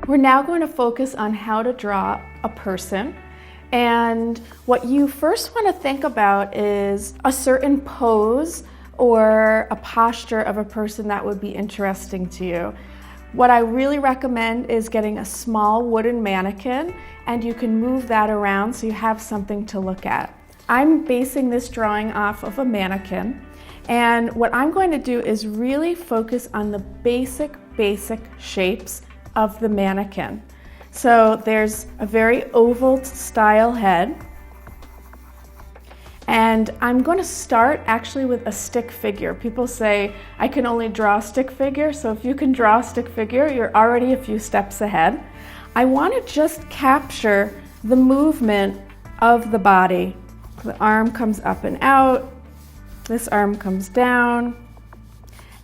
We're now going to focus on how to draw a person. And what you first want to think about is a certain pose or a posture of a person that would be interesting to you. What I really recommend is getting a small wooden mannequin, and you can move that around so you have something to look at. I'm basing this drawing off of a mannequin, and what I'm going to do is really focus on the basic shapes of the mannequin. So there's a very oval style head, and I'm going to start actually with a stick figure. People say I can only draw a stick figure, so if you can draw a stick figure, you're already a few steps ahead. I want to just capture the movement of the body. The arm comes up and out, this arm comes down,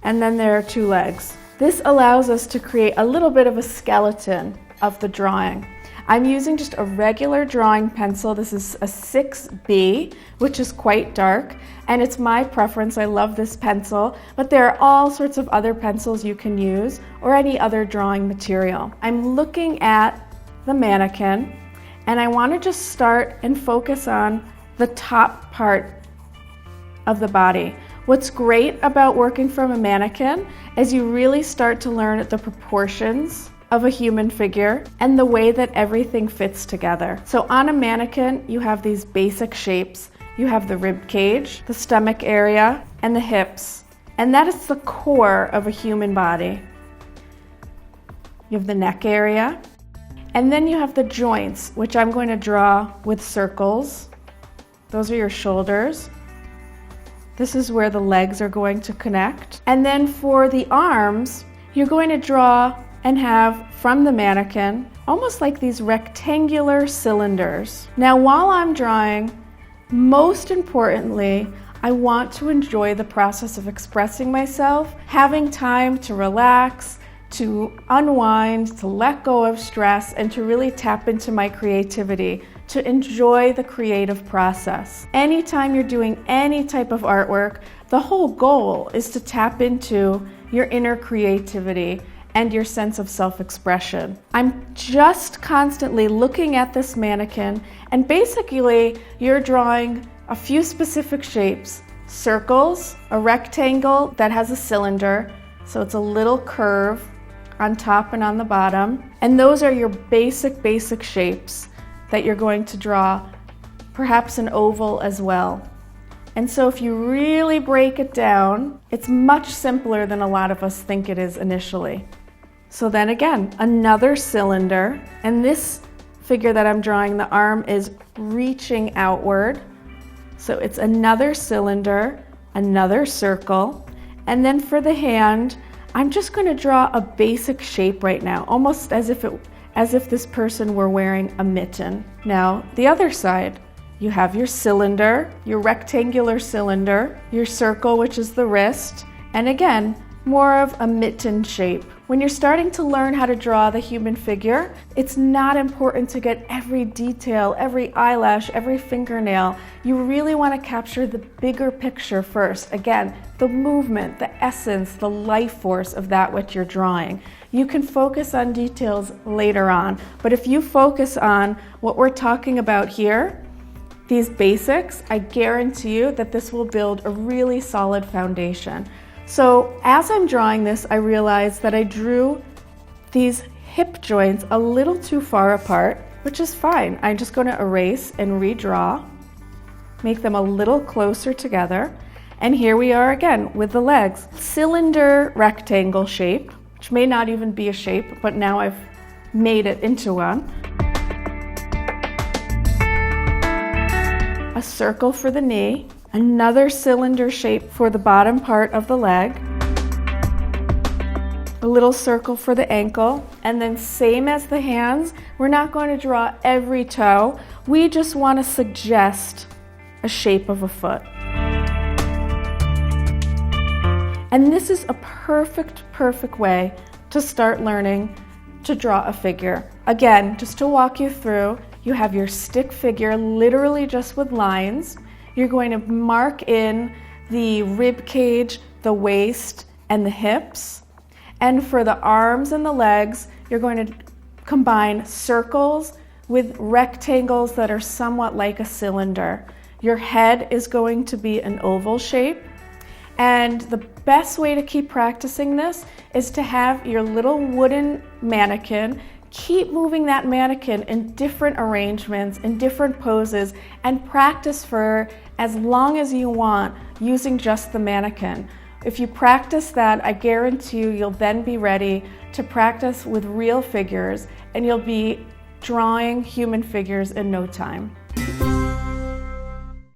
and then there are two legs. This allows us to create a little bit of a skeleton of the drawing. I'm using just a regular drawing pencil. This is a 6B, which is quite dark, and it's my preference. I love this pencil, but there are all sorts of other pencils you can use or any other drawing material. I'm looking at the mannequin, and I want to just start and focus on the top part of the body. What's great about working from a mannequin is you really start to learn the proportions of a human figure and the way that everything fits together. So on a mannequin, you have these basic shapes. You have the rib cage, the stomach area, and the hips. And that is the core of a human body. You have the neck area, and then you have the joints, which I'm going to draw with circles. Those are your shoulders. This is where the legs are going to connect. And then for the arms, you're going to draw and have from the mannequin almost like these rectangular cylinders. Now, while I'm drawing, most importantly, I want to enjoy the process of expressing myself, having time to relax, to unwind, to let go of stress, and to really tap into my creativity, to enjoy the creative process. Anytime you're doing any type of artwork, the whole goal is to tap into your inner creativity and your sense of self-expression. I'm just constantly looking at this mannequin, and basically you're drawing a few specific shapes. Circles, a rectangle that has a cylinder, so it's a little curve on top and on the bottom. And those are your basic shapes that you're going to draw, perhaps an oval as well. And so if you really break it down, it's much simpler than a lot of us think it is initially. So then again, another cylinder, and this figure that I'm drawing, the arm is reaching outward. So it's another cylinder, another circle, and then for the hand, I'm just going to draw a basic shape right now, almost as if this person were wearing a mitten. Now, the other side, you have your cylinder, your rectangular cylinder, your circle, which is the wrist, and again, more of a mitten shape. When you're starting to learn how to draw the human figure, it's not important to get every detail, every eyelash, every fingernail. You really want to capture the bigger picture first. Again, the movement, the essence, the life force of that which you're drawing. You can focus on details later on, but if you focus on what we're talking about here, these basics, I guarantee you that this will build a really solid foundation. So as I'm drawing this, I realized that I drew these hip joints a little too far apart, which is fine. I'm just going to erase and redraw, make them a little closer together. And here we are again with the legs. Cylinder rectangle shape, which may not even be a shape, but now I've made it into one. A circle for the knee. Another cylinder shape for the bottom part of the leg, a little circle for the ankle, and then same as the hands, we're not going to draw every toe. We just want to suggest a shape of a foot. And this is a perfect way to start learning to draw a figure. Again, just to walk you through, you have your stick figure literally just with lines. You're going to mark in the rib cage, the waist and the hips. And for the arms and the legs, you're going to combine circles with rectangles that are somewhat like a cylinder. Your head is going to be an oval shape. And the best way to keep practicing this is to have your little wooden mannequin. Keep moving that mannequin in different arrangements, in different poses, and practice for as long as you want using just the mannequin. If you practice that, I guarantee you'll then be ready to practice with real figures, and you'll be drawing human figures in no time.